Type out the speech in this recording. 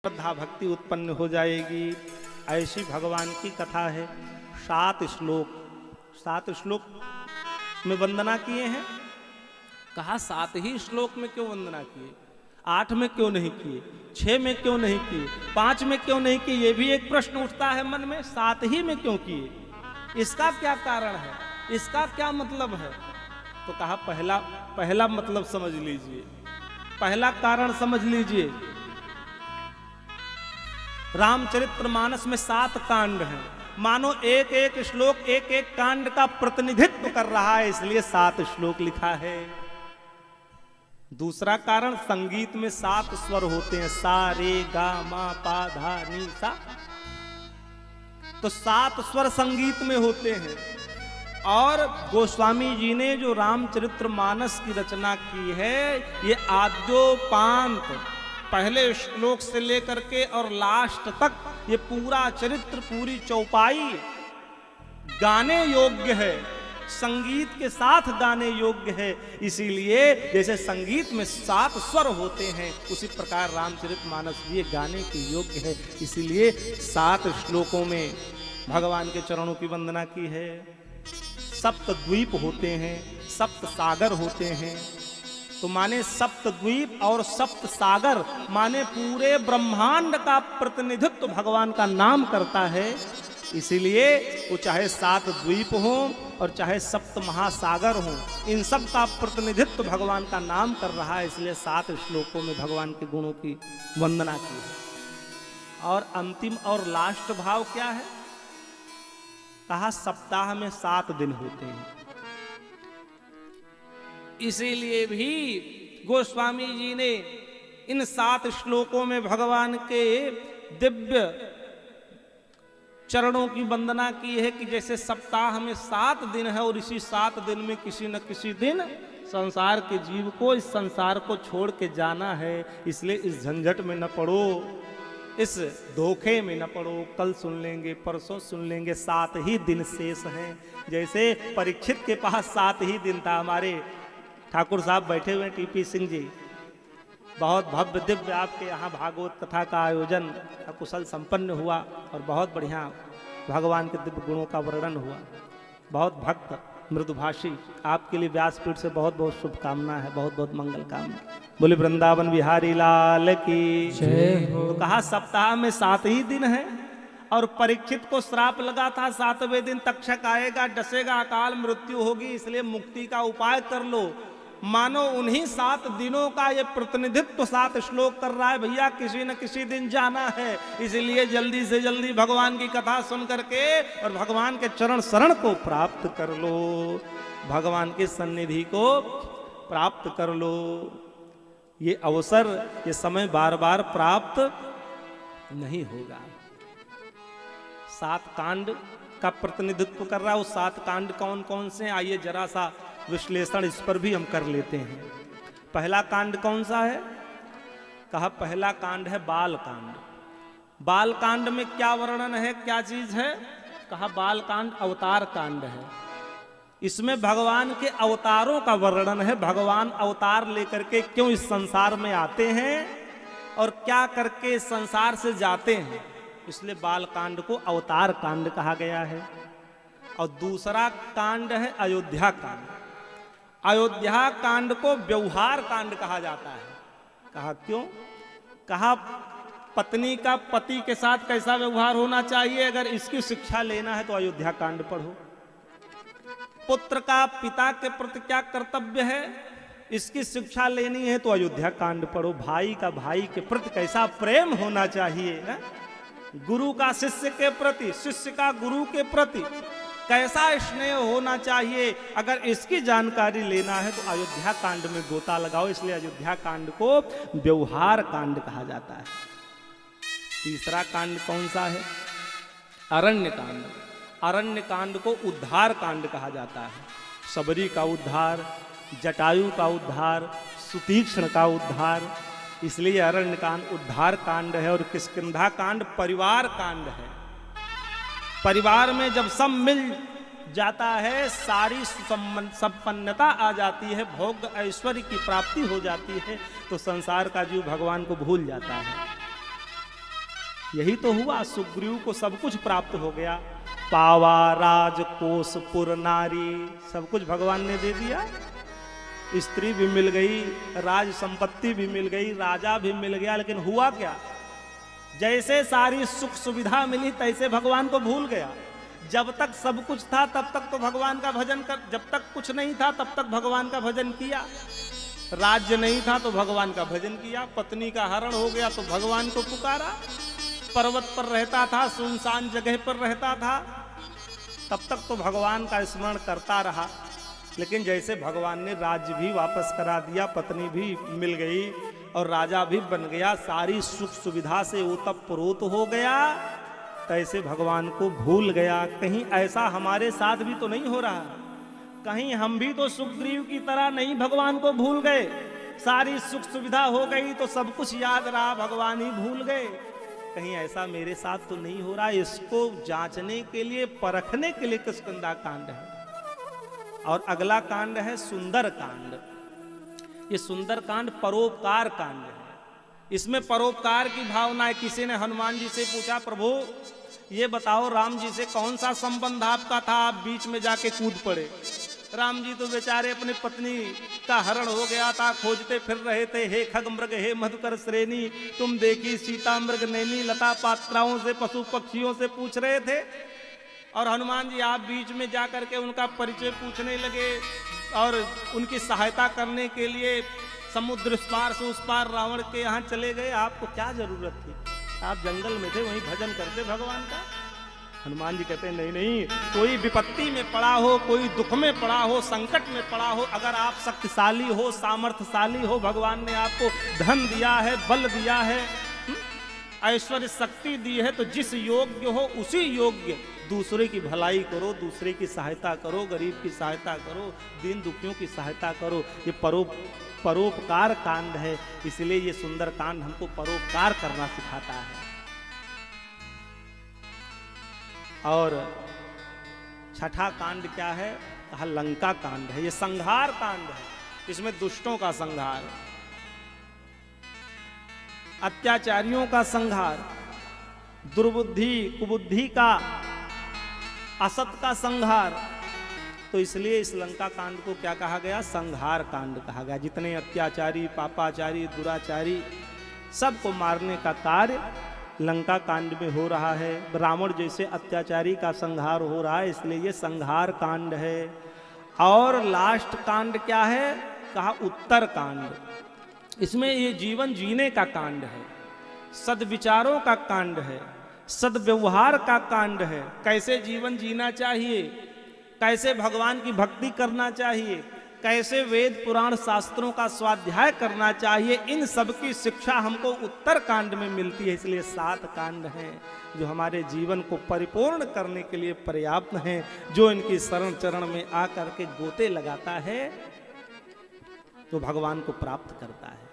श्रद्धा भक्ति उत्पन्न हो जाएगी। ऐसी भगवान की कथा है। 7 श्लोक में वंदना किए हैं। कहा 7 ही श्लोक में क्यों वंदना किए, 8 में क्यों नहीं किए, 6 में क्यों नहीं किए, 5 में क्यों नहीं किए? ये भी एक प्रश्न उठता है मन में। 7 ही में क्यों किए, इसका क्या कारण है, इसका क्या मतलब है? तो कहा पहला मतलब समझ लीजिए, पहला कारण समझ लीजिए। रामचरितमानस में 7 कांड हैं, मानो एक एक श्लोक एक एक कांड का प्रतिनिधित्व कर रहा है, इसलिए 7 श्लोक लिखा है। दूसरा कारण, संगीत में 7 स्वर होते हैं, सा रे गा मा पा धा नी सा। तो 7 स्वर संगीत में होते हैं। और गोस्वामी जी ने जो रामचरितमानस की रचना की है, ये आद्योपांत पहले श्लोक से लेकर के और लास्ट तक ये पूरा चरित्र, पूरी चौपाई गाने योग्य है, संगीत के साथ गाने योग्य है। इसीलिए जैसे संगीत में 7 स्वर होते हैं, उसी प्रकार रामचरितमानस भी गाने के योग्य है। इसीलिए 7 श्लोकों में भगवान के चरणों की वंदना की है। 7 द्वीप होते हैं, 7 सागर होते हैं। तो माने 7 द्वीप और 7 सागर माने पूरे ब्रह्मांड का प्रतिनिधित्व भगवान का नाम करता है। इसीलिए वो चाहे 7 द्वीप हो और चाहे 7 महासागर हो, इन सब का प्रतिनिधित्व भगवान का नाम कर रहा है। इसलिए 7 श्लोकों में भगवान के गुणों की वंदना की है। और अंतिम और लास्ट भाव क्या है? कहा सप्ताह में 7 दिन होते हैं। इसीलिए भी गोस्वामी जी ने इन 7 श्लोकों में भगवान के दिव्य चरणों की वंदना की है कि जैसे सप्ताह में 7 दिन है और इसी 7 दिन में किसी न किसी दिन संसार के जीव को, इस संसार को छोड़ के जाना है। इसलिए इस झंझट में न पड़ो, इस धोखे में न पड़ो। कल सुन लेंगे, परसों सुन लेंगे, 7 ही दिन शेष हैं। जैसे परीक्षित के पास 7 ही दिन था। हमारे ठाकुर साहब बैठे हुए टीपी सिंह जी, बहुत भव्य दिव्य आपके यहाँ भागवत कथा का आयोजन कुशल संपन्न हुआ और बहुत बढ़िया भगवान के दिव्य गुणों का वर्णन हुआ। बहुत भक्त मृदुभाषी, आपके लिए व्यासपीठ से बहुत बहुत शुभकामना है, बहुत बहुत मंगल कामना। बोले वृंदावन बिहारी लाल की जय हो। तो कहा सप्ताह में 7 ही दिन है। और परीक्षित को श्राप लगा था 7वें दिन तक्षक आएगा, डसेगा, अकाल मृत्यु होगी, इसलिए मुक्ति का उपाय कर लो। मानो उन्हीं 7 दिनों का ये प्रतिनिधित्व 7 श्लोक कर रहा है। भैया किसी न किसी दिन जाना है, इसलिए जल्दी से जल्दी भगवान की कथा सुन करके और भगवान के चरण शरण को प्राप्त कर लो, भगवान की सन्निधि को प्राप्त कर लो। ये अवसर, ये समय बार बार प्राप्त नहीं होगा। 7 कांड का प्रतिनिधित्व कर रहा है। वो 7 कांड कौन कौन से हैं, आइए जरा सा विश्लेषण इस पर भी हम कर लेते हैं। पहला कांड कौन सा है? कहा पहला कांड है बाल कांड। बाल कांड में क्या वर्णन है, क्या चीज है? कहा बाल कांड अवतार कांड है। इसमें भगवान के अवतारों का वर्णन है। भगवान अवतार लेकर के क्यों इस संसार में आते हैं और क्या करके संसार से जाते हैं, इसलिए बाल कांड को अवतार कांड कहा गया है। और दूसरा कांड है अयोध्या कांड। अयोध्या कांड को व्यवहार कांड कहा जाता है। कहा क्यों? कहा पत्नी का पति के साथ कैसा व्यवहार होना चाहिए, अगर इसकी शिक्षा लेना है तो अयोध्या कांड पढ़ो। पुत्र का पिता के प्रति क्या कर्तव्य है, इसकी शिक्षा लेनी है तो अयोध्या कांड पढ़ो। भाई का भाई के प्रति कैसा प्रेम होना चाहिए है? गुरु का शिष्य के प्रति, शिष्य का गुरु के प्रति कैसा स्नेह होना चाहिए, अगर इसकी जानकारी लेना है तो अयोध्या कांड में गोता लगाओ। इसलिए अयोध्या कांड को व्यवहार कांड कहा जाता है। तीसरा कांड कौन सा है? अरण्य कांड। अरण्य कांड को उद्धार कांड कहा जाता है। सबरी का उद्धार, जटायु का उद्धार, सुतीक्ष्ण का उद्धार, इसलिए अरण्य कांड उद्धार कांड है। और किष्किंधा कांड परिवार कांड है। परिवार में जब सब मिल जाता है, सारी संपन्नता आ जाती है, भोग ऐश्वर्य की प्राप्ति हो जाती है, तो संसार का जीव भगवान को भूल जाता है। यही तो हुआ, सुग्रीव को सब कुछ प्राप्त हो गया। पावा राज कोष पुर नारी, सब कुछ भगवान ने दे दिया। स्त्री भी मिल गई, राज संपत्ति भी मिल गई, राजा भी मिल गया। लेकिन हुआ क्या, जैसे सारी सुख सुविधा मिली तैसे भगवान को भूल गया। जब तक सब कुछ था तब तक तो भगवान का भजन कर, जब तक कुछ नहीं था तब तक भगवान का भजन किया। राज्य नहीं था तो भगवान का भजन किया, पत्नी का हरण हो गया तो भगवान को पुकारा, पर्वत पर रहता था, सुनसान जगह पर रहता था, तब तक तो भगवान का स्मरण करता रहा। लेकिन जैसे भगवान ने राज्य भी वापस करा दिया, पत्नी भी मिल गई और राजा भी बन गया, सारी सुख सुविधा से ओतप्रोत हो गया, तैसे भगवान को भूल गया। कहीं ऐसा हमारे साथ भी तो नहीं हो रहा, कहीं हम भी तो सुग्रीव की तरह नहीं भगवान को भूल गए। सारी सुख सुविधा हो गई तो सब कुछ याद रहा, भगवान ही भूल गए। कहीं ऐसा मेरे साथ तो नहीं हो रहा। इसको जांचने के लिए, परखने के लिए किष्किंधा कांड है। और अगला कांड है सुंदर कांड। ये सुंदर कांड परोपकार कांड है। इसमें परोपकार की भावना है। किसी ने हनुमान जी से पूछा, प्रभु ये बताओ राम जी से कौन सा संबंध आपका था, आप बीच में जाके कूद पड़े। राम जी तो बेचारे अपनी पत्नी का हरण हो गया था, खोजते फिर रहे थे। हे खग मृग हे मधुकर श्रेणी, तुम देखी सीता मृग नैनी, लता पात्राओं से पशु पक्षियों से पूछ रहे थे। और हनुमान जी आप बीच में जा करके उनका परिचय पूछने लगे और उनकी सहायता करने के लिए समुद्र उस पार से उस पार रावण के यहाँ चले गए। आपको क्या जरूरत थी, आप जंगल में थे, वहीं भजन करते भगवान का। हनुमान जी कहते हैं नहीं नहीं, कोई विपत्ति में पड़ा हो, कोई दुख में पड़ा हो, संकट में पड़ा हो, अगर आप शक्तिशाली हो, सामर्थ्यशाली हो, भगवान ने आपको धन दिया है, बल दिया है, ऐश्वर्य शक्ति दी है, तो जिस योग्य हो उसी योग्य दूसरे की भलाई करो, दूसरे की सहायता करो, गरीब की सहायता करो, दीन दुखियों की सहायता करो। ये परोपकार कांड है। इसलिए ये सुंदर कांड हमको परोपकार करना सिखाता है। और छठा कांड क्या है, कहा लंका कांड है। ये संहार कांड है। इसमें दुष्टों का संहार, अत्याचारियों का संहार, दुर्बुद्धि कुबुद्धि का, असत का संहार। तो इसलिए इस लंका कांड को क्या कहा गया, संहार कांड कहा गया। जितने अत्याचारी, पापाचारी, दुराचारी, सबको मारने का कार्य लंका कांड में हो रहा है। रावण जैसे अत्याचारी का संहार हो रहा है, इसलिए ये संहार कांड है। और लास्ट कांड क्या है, कहा उत्तर कांड। इसमें ये जीवन जीने का कांड है, सद्विचारों का कांड है, सद्व्यवहार का कांड है। कैसे जीवन जीना चाहिए, कैसे भगवान की भक्ति करना चाहिए, कैसे वेद पुराण शास्त्रों का स्वाध्याय करना चाहिए, इन सब की शिक्षा हमको उत्तर कांड में मिलती है। इसलिए 7 कांड हैं जो हमारे जीवन को परिपूर्ण करने के लिए पर्याप्त हैं। जो इनकी शरण चरण में आकर के गोते लगाता है तो भगवान को प्राप्त करता है।